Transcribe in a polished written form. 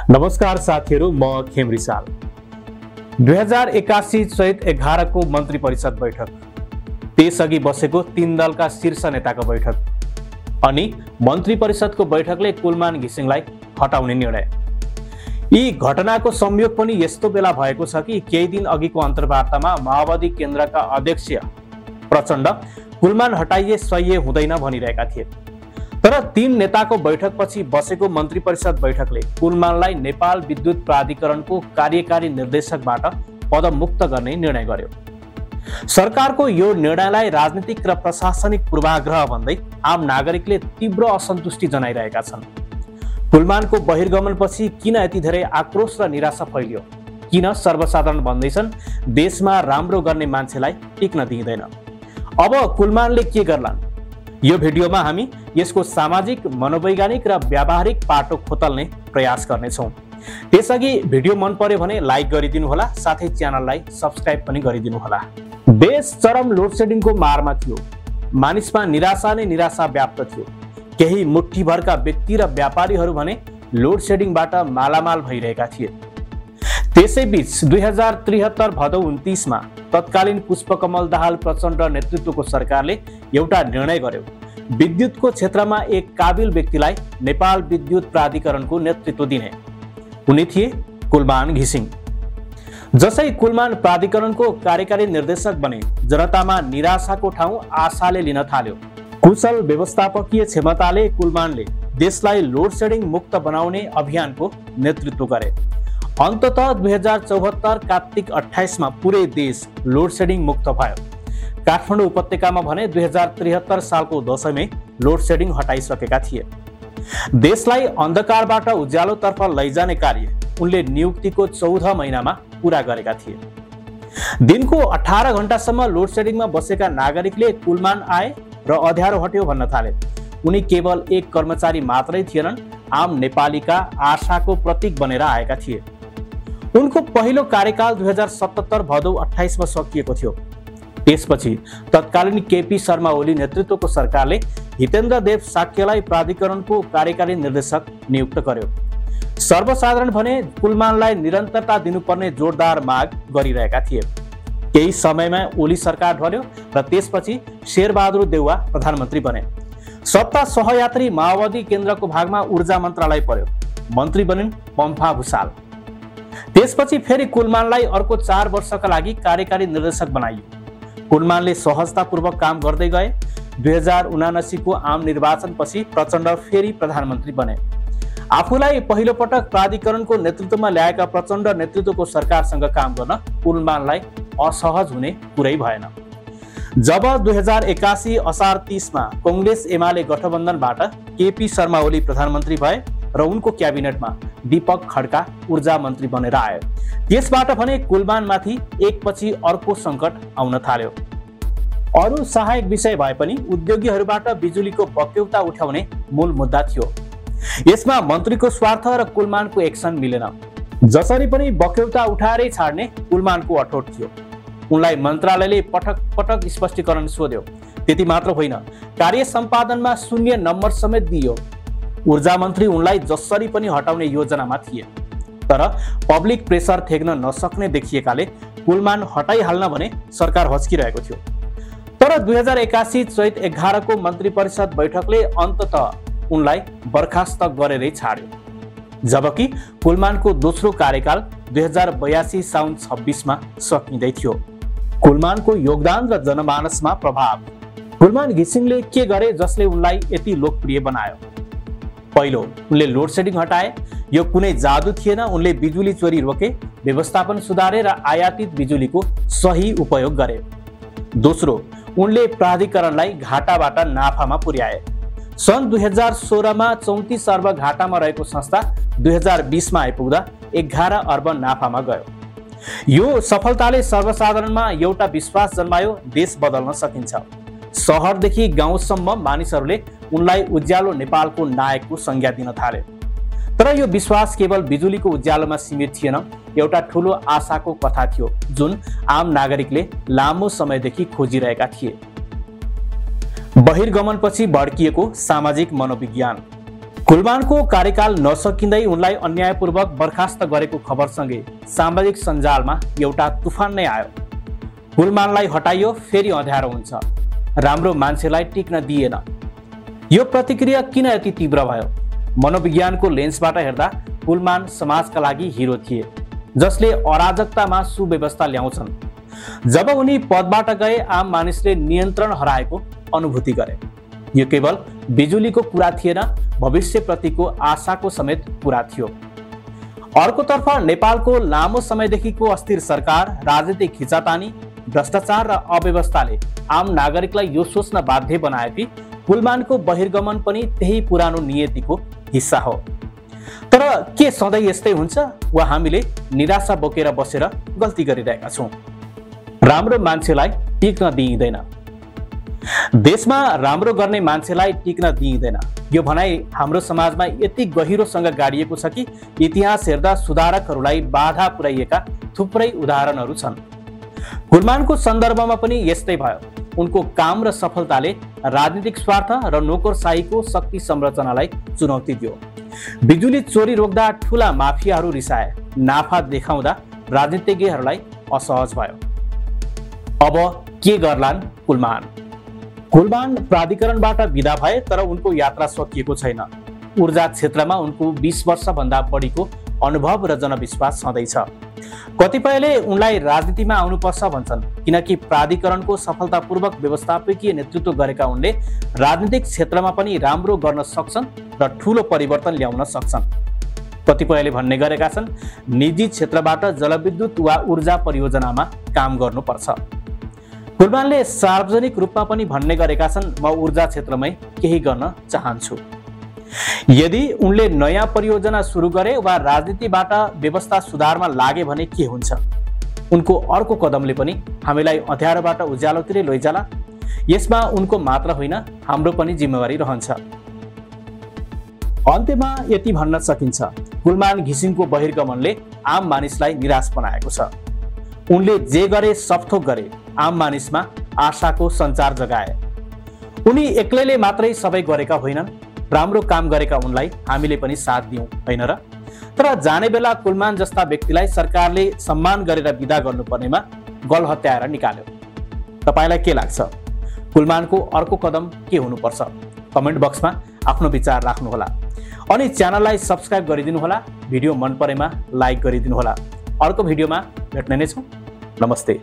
नमस्कार साथीहरू, म खेम रिसाल। 2081 चैत 11 को मन्त्री परिषद बैठक, त्यसअघि बसेको 3 दलका शीर्ष नेताको बैठक अनि मन्त्री परिषदको बैठकले कुलमान घिसिङलाई हटाउने निर्णय। यी घटनाको संयोग पनि यस्तो बेला भएको छ कि केही दिन अघिको अन्तर्वार्तामा माओवादी केन्द्रका अध्यक्ष प्रचण्ड कुलमान हटाइए सही हुँदैन भनिरहेका थिए। तर 3 नेताको बैठकपछि बसेको मन्त्री परिषद बैठकले कुलमानलाई नेपाल विद्युत प्राधिकरणको कार्यकारी निर्देशकबाट पदमुक्त गर्ने निर्णय गर्यो। सरकारको यो निर्णयलाई राजनीतिक र प्रशासनिक पूर्वाग्रह भन्दै आम नागरिकले तीव्र असन्तुष्टि जनाइरहेका छन्। कुलमानको बहिर्गमनपछि किन यति धेरै आक्रोश र निराशा फैलियो? किन सर्वसाधारण भन्दैछन् देशमा राम्रो गर्ने मान्छेलाई टिक्न दिइँदैन? अब कुलमानले के गर्लान्? यो भिडियोमा हामी यसको सामाजिक, मनोवैज्ञानिक र व्यावहारिक पाटो खोतल्ने प्रयास गर्नेछौँ। त्यसअघि भिडियो मन पर्यो भने लाइक गरिदिनु होला, साथै च्यानललाई सब्स्क्राइब पनि गरिदिनु होला। देश चरम लोडसेडिङको मारमा थियो। मानिसमा निराशा नै निराशा व्याप्त थियो। केही मुठ्ठीभरका व्यक्ति र व्यापारीहरू भने लोडसेडिङबाट मालामाल भइरहेका थिए। त्यसैबीच 2073 भदौ 29 मा तत्कालीन पुष्पकमल दाहाल प्रचण्ड नेतृत्वको सरकारले एउटा निर्णय गर्यो। विद्युतको क्षेत्रमा एक काबिल व्यक्तिलाई नेपाल विद्युत प्राधिकरणको नेतृत्व दिने। उनी थिए कुलमान घिसिङ। जसै कुलमान प्राधिकरणको कार्यकारी निर्देशक बने, जनतामा निराशाको ठाउँ आशाले लिन थाल्यो। कुशल व्यवस्थापकीय क्षमताले कुलमानले देशलाई लोडसेडिङ मुक्त बनाउने अभियानको नेतृत्व गरे। अन्ततः 2074 कार्तिक 28 मा पुरै देश लोडसेडिङ मुक्त भयो। काठमाडौँ उपत्यकामा भने 2073 सालको दशैंमै लोडसेडिङ हटाइसकेका थिए। देशलाई अन्धकारबाट उज्यालोतर्फ लैजाने कार्य उनले नियुक्तिको 14 महिनामा पूरा गरेका थिए। दिनको 18 घण्टासम्म लोडसेडिङमा बसेका नागरिकले कुलमान आए र अँध्यारो हट्यो भन्न थाले। उनी केवल एक कर्मचारी मात्रै थिएनन्, आम नेपालीका आशाको प्रतीक बनेर आएका थिए। उनको पहिलो कार्यकाल 2077 भदौ 28 मा सकिएको थियो। त्यसपछि तत्कालीन केपी शर्मा ओली नेतृत्वको सरकारले हितेन्द्र देव साक्यलाई प्राधिकरणको कार्यकारी निर्देशक नियुक्त गर्यो। सर्वसाधारण भने कुलमानलाई निरन्तरता दिनुपर्ने जोरदार माग गरिरहेका थिए। केही समयमा ओली सरकार ढल्यो र त्यसपछि शेरबहादुर देउवा प्रधानमन्त्री बने। सत्ता सहयात्री माओवादी केन्द्रको भागमा ऊर्जा मन्त्रालय पर्यो। मन्त्री बनिन् पम्फा भुसाल। त्यसपछि फेरि कुलमानलाई अर्को 4 वर्षका लागि कार्यकारी निर्देशक बनाइयो। कुलमानले सहजतापूर्वक काम गर्दै गए। 2079 को आम निर्वाचनपछि प्रचण्ड फेरि प्रधानमन्त्री बने। आफूलाई पहिलो पटक प्राधिकरणको नेतृत्वमा ल्याएका प्रचण्ड नेतृत्वको सरकारसँग काम गर्न कुलमानलाई असहज हुने कुरै भएन। जब 2081 असार 30 मा कांग्रेस एमाले गठबन्धनबाट केपी शर्मा ओली प्रधानमन्त्री भए र उनको क्याबिनेटमा दीपक खड्का ऊर्जा मन्त्री बनेर आए, त्यसबाट भने कुलमानमाथि एकपछि अर्को सङ्कट आउन थाल्यो। अरू सहायक विषय भए पनि उद्योगीहरूबाट बिजुलीको बक्यौता उठाउने मूल मुद्दा थियो। यसमा मन्त्रीको स्वार्थ र कुलमानको एक्सन मिलेन। जसरी पनि बक्यौता उठाएरै छाड्ने कुलमानको अठोट थियो। उनलाई मन्त्रालयले पटक पटक स्पष्टीकरण सोध्यो। त्यति मात्र होइन, कार्य सम्पादनमा 0 नम्बर समेत दियो। ऊर्जा मन्त्री उनलाई जसरी पनि हटाउने योजनामा थिए, तर पब्लिक प्रेसर थेग्न नसक्ने देखिएकाले कुलमान हटाइहाल्न भने सरकार हच्किरहेको थियो। तर 2081 चैत 11 को मन्त्री परिषद बैठकले अन्ततः उनलाई बर्खास्त गरेरै छाड्यो। जबकि कुलमानको दोस्रो कार्यकाल 2082 साउन 26 मा सकिँदै थियो। कुलमानको योगदान र जनमानसमा प्रभाव। कुलमान घिसिङले के गरे जसले उनलाई यति लोकप्रिय बनायो? पहिलो, उनले लोडसेडिङ हटाए। यो कुनै जादु थिएन। उनले बिजुली चोरी रोके, व्यवस्थापन सुधारे र आयातित बिजुलीको सही उपयोग गरे। दोस्रो, उनले प्राधिकरणलाई घाटाबाट नाफामा पुर्याए। सन् 2016 मा 34 अर्ब घाटामा रहेको संस्था 2020 मा आइपुग्दा 11 अर्ब नाफामा गयो। यो सफलताले सर्वसाधारणमा एउटा विश्वास जन्मायो, देश बदल्न सकिन्छ। शहरदेखि गाउँसम्म मानिसहरूले उनलाई उज्यालो नेपालको नायकको संज्ञा दिन थाले। तर यो विश्वास केवल बिजुलीको उज्यालोमा सीमित थिएन, एउटा ठूलो आशाको कथा थियो जुन आम नागरिकले लामो समयदेखि खोजिरहेका थिए। बहिर्गमनपछि भड्किएको सामाजिक मनोविज्ञान। कुलमानको कार्यकाल नसकिँदै उनलाई अन्यायपूर्वक बर्खास्त गरेको खबरसँगै सामाजिक सञ्जालमा एउटा तुफान नै आयो। कुलमानलाई हटाइयो, फेरि अँध्यारो हुन्छ, राम्रो मान्छेलाई टिक्न दिएन। यो प्रतिक्रिया किन यति तीव्र भयो? मनोविज्ञानको लेन्सबाट हेर्दा कुलमान समाजका लागि हिरो थिए, जसले अराजकतामा सुव्यवस्था ल्याउँछन्। जब उनी पदबाट गए आम मानिसले नियन्त्रण हराएको अनुभूति गरे। यो केवल बिजुलीको कुरा थिएन, भविष्यप्रतिको आशाको समेत कुरा थियो। अर्कोतर्फ नेपालको लामो समयदेखिको अस्थिर सरकार, राजनीतिक खिचातानी, भ्रष्टाचार र अव्यवस्थाले आम नागरिकलाई यो सोच्न बाध्य बनायो कि कुलमानको बहिर्गमन पनि त्यही पुरानो नियतिको हिस्सा हो। तर के सधैँ यस्तै हुन्छ वा हामीले निराशा बोकेर बसेर गल्ती गरिरहेका छौँ? राम्रो मान्छेलाई टिक्न दिइँदैन। देशमा राम्रो गर्ने मान्छेलाई टिक्न दिइँदैन, यो भनाइ हाम्रो समाजमा यति गहिरोसँग गाडिएको छ कि इतिहास हेर्दा सुधारकहरूलाई बाधा पुर्याइएका थुप्रै उदाहरणहरू छन्। कुलमानको सन्दर्भमा पनि यस्तै भयो। उनको काम र सफलताले राजनीतिक स्वार्थ र नोकरशाहीको शक्ति संरचनालाई चुनौती दियो। बिजुली चोरी रोक्दा ठूला माफियाहरू रिसाए, नाफा देखाउँदा राजनीतिज्ञहरूलाई असहज भयो। अब के गर्लान् कुलमान? कुलमान प्राधिकरणबाट विदा भए, तर उनको यात्रा सकिएको छैन। ऊर्जा क्षेत्रमा उनको 20 वर्षभन्दा बढीको अनुभव र जनविश्वास छँदैछ। कतिपयले उनलाई राजनीतिमा आउनुपर्छ भन्छन्, किनकि प्राधिकरणको सफलतापूर्वक व्यवस्थापकीय नेतृत्व गरेका उनले राजनीतिक क्षेत्रमा पनि राम्रो गर्न सक्छन् र ठूलो परिवर्तन ल्याउन सक्छन्। कतिपयले भन्ने गरेका छन्, निजी क्षेत्रबाट जलविद्युत वा ऊर्जा परियोजनामा काम गर्नुपर्छ। कुलमानले सार्वजनिक रूपमा पनि भन्ने गरेका छन्, म ऊर्जा क्षेत्रमै केही गर्न चाहन्छु। यदि उनले नयाँ परियोजना सुरु गरे वा राजनीतिबाट व्यवस्था सुधारमा लागे भने के हुन्छ? उनको अर्को कदमले पनि हामीलाई अँध्यारोबाट उज्यालोतिर लैजाला। यसमा उनको मात्र होइन, हाम्रो पनि जिम्मेवारी रहन्छ। अन्त्यमा यति भन्न सकिन्छ, कुलमान घिसिङको बहिर्गमनले आम मानिसलाई निराश बनाएको छ। उनले जे गरे सबथोक गरे, आम मानिसमा आशाको सञ्चार जगाए। उनी एक्लैले मात्रै सबै गरेका होइनन्, राम्रो काम गरेका उनलाई हामीले पनि साथ दियौँ, होइन र? तर जाने बेला कुलमान जस्ता व्यक्तिलाई सरकारले सम्मान गरेर विदा गर्नुपर्नेमा गल हत्याएर निकाल्यो। तपाईलाई के लाग्छ? कुलमानको अर्को कदम के हुनुपर्छ? कमेन्ट बक्समा आफ्नो विचार राख्नुहोला। अनि च्यानललाई सब्स्क्राइब गरिदिनुहोला। भिडियो मन परेमा लाइक गरिदिनुहोला। अर्को भिडियोमा भेट्ने नै छौँ। नमस्ते।